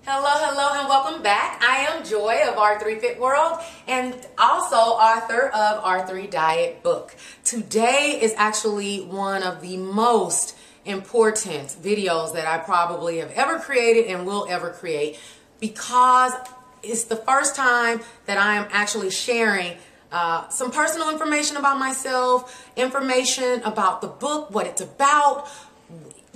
Hello, hello, and welcome back. I am Joy of R3 Fit World and also author of R3 Diet Book. Today is actually one of the most important videos that I probably have ever created and will ever create because it's the first time that I am actually sharing some personal information about myself, information about the book, what it's about.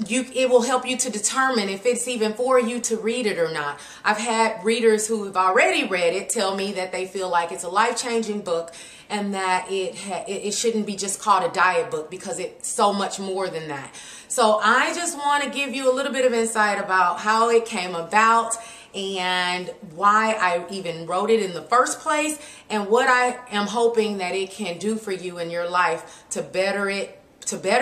It will help you to determine if it's even for you to read it or not. I've had readers who have already read it tell me that they feel like it's a life-changing book and that it shouldn't be just called a diet book because it's so much more than that. So I just want to give you a little bit of insight about how it came about and why I even wrote it in the first place and what I am hoping that it can do for you in your life to better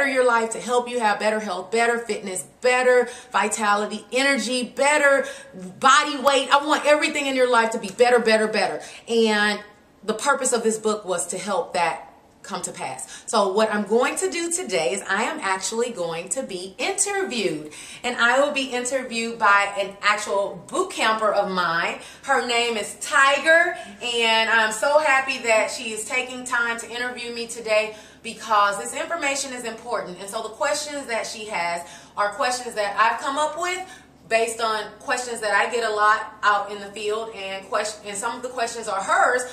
your life, to help you have better health, better fitness, better vitality, energy, better body weight. I want everything in your life to be better, better, better. And the purpose of this book was to help that come to pass. So what I'm going to do today is I am actually going to be interviewed, and I will be interviewed by an actual boot camper of mine. Her name is Tiger, and I'm so happy that she is taking time to interview me today because this information is important. And so the questions that she has are questions that I've come up with based on questions that I get a lot out in the field, and some of the questions are hers,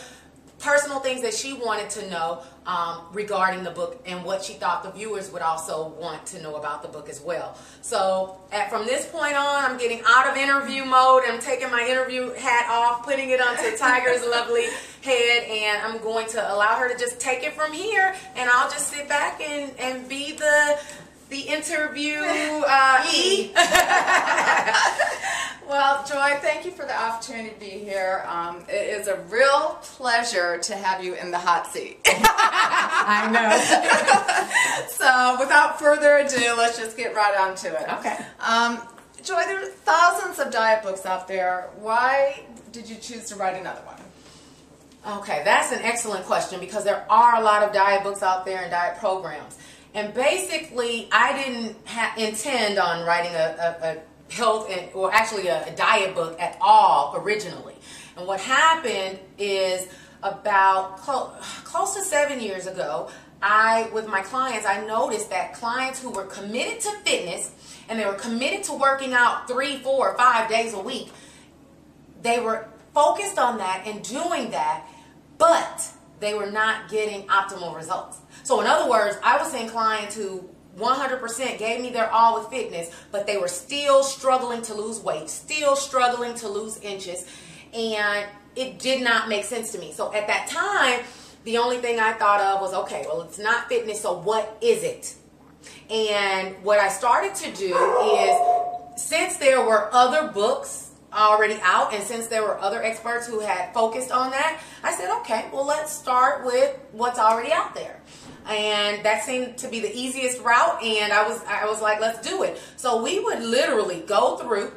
personal things that she wanted to know regarding the book and what she thought the viewers would also want to know about the book as well. So from this point on, I'm getting out of interview mode. I'm taking my interview hat off, putting it onto Tiger's lovely head, and I'm going to allow her to just take it from here, and I'll just sit back and be the interviewee. Well, Joy, thank you for the opportunity to be here. It is a real pleasure to have you in the hot seat. I know. So, without further ado, let's just get right on to it. Okay. Joy, there are thousands of diet books out there. Why did you choose to write another one? Okay, that's an excellent question because there are a lot of diet books out there and diet programs. And basically, I didn't intend on writing a health or actually a diet book at all originally. And what happened is about close to 7 years ago, with my clients, I noticed that clients who were committed to fitness and they were committed to working out 3, 4, 5 days a week, they were focused on that and doing that, but they were not getting optimal results. So in other words, I was seeing clients who 100% gave me their all with fitness, but they were still struggling to lose weight, still struggling to lose inches, and it did not make sense to me. So at that time, the only thing I thought of was, okay, well, it's not fitness, so what is it? And what I started to do is, since there were other books already out, and since there were other experts who had focused on that, I said, okay, well, let's start with what's already out there. And that seemed to be the easiest route, and I was like, let's do it. So we would literally go through,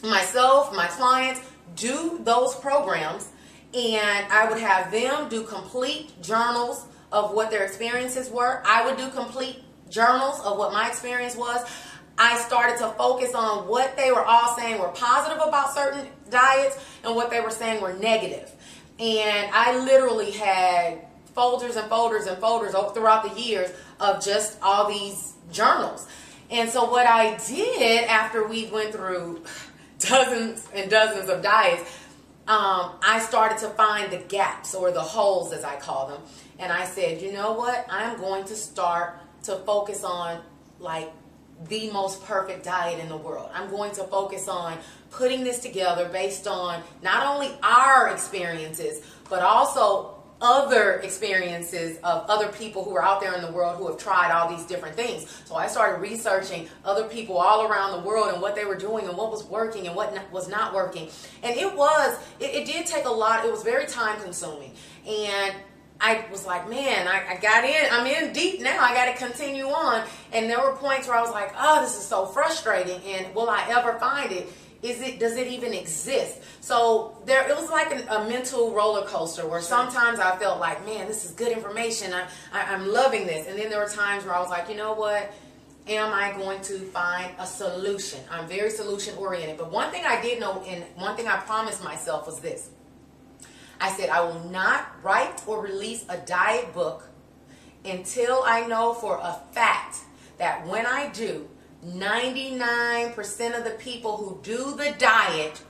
myself, my clients, do those programs, and I would have them do complete journals of what their experiences were. I would do complete journals of what my experience was. I started to focus on what they were all saying were positive about certain diets and what they were saying were negative. And I literally had folders and folders and folders throughout the years of just all these journals. And so what I did after we went through dozens and dozens of diets, I started to find the gaps, or the holes as I call them. And I said, you know what? I'm going to start to focus on like the most perfect diet in the world. I'm going to focus on putting this together based on not only our experiences, but also other experiences of other people who are out there in the world who have tried all these different things. So I started researching other people all around the world and what they were doing and what was working and what was not working. And it did take a lot. It was very time consuming. And I was like, man, I'm in deep now. I got to continue on. And there were points where I was like, oh, this is so frustrating. And will I ever find it? Does it even exist? So it was like a mental roller coaster where sometimes I felt like, man, this is good information. I'm loving this. And then there were times where I was like, you know what? am I going to find a solution? I'm very solution oriented. But one thing I did know, and one thing I promised myself was this. I said I will not write or release a diet book until I know for a fact that when I do, 99% of the people who do the diet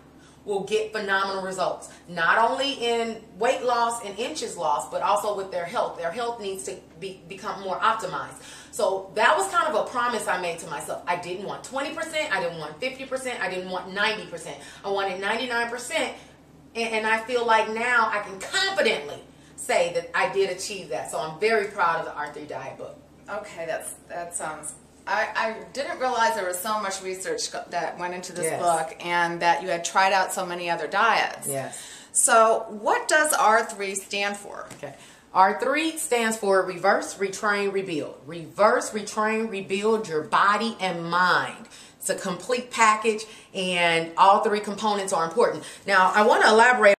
will get phenomenal results. Not only in weight loss and inches lost, but also with their health. Their health needs to become more optimized. So that was kind of a promise I made to myself. I didn't want 20%, I didn't want 50%, I didn't want 90%. I wanted 99%, and I feel like now I can confidently say that I did achieve that. So I'm very proud of the R3 Diet book. Okay, that sounds... I didn't realize there was so much research that went into this book, and that you had tried out so many other diets. Yes. So what does R3 stand for? Okay. R3 stands for Reverse, Retrain, Rebuild. Reverse, retrain, rebuild your body and mind. It's a complete package, and all three components are important. Now, I want to elaborate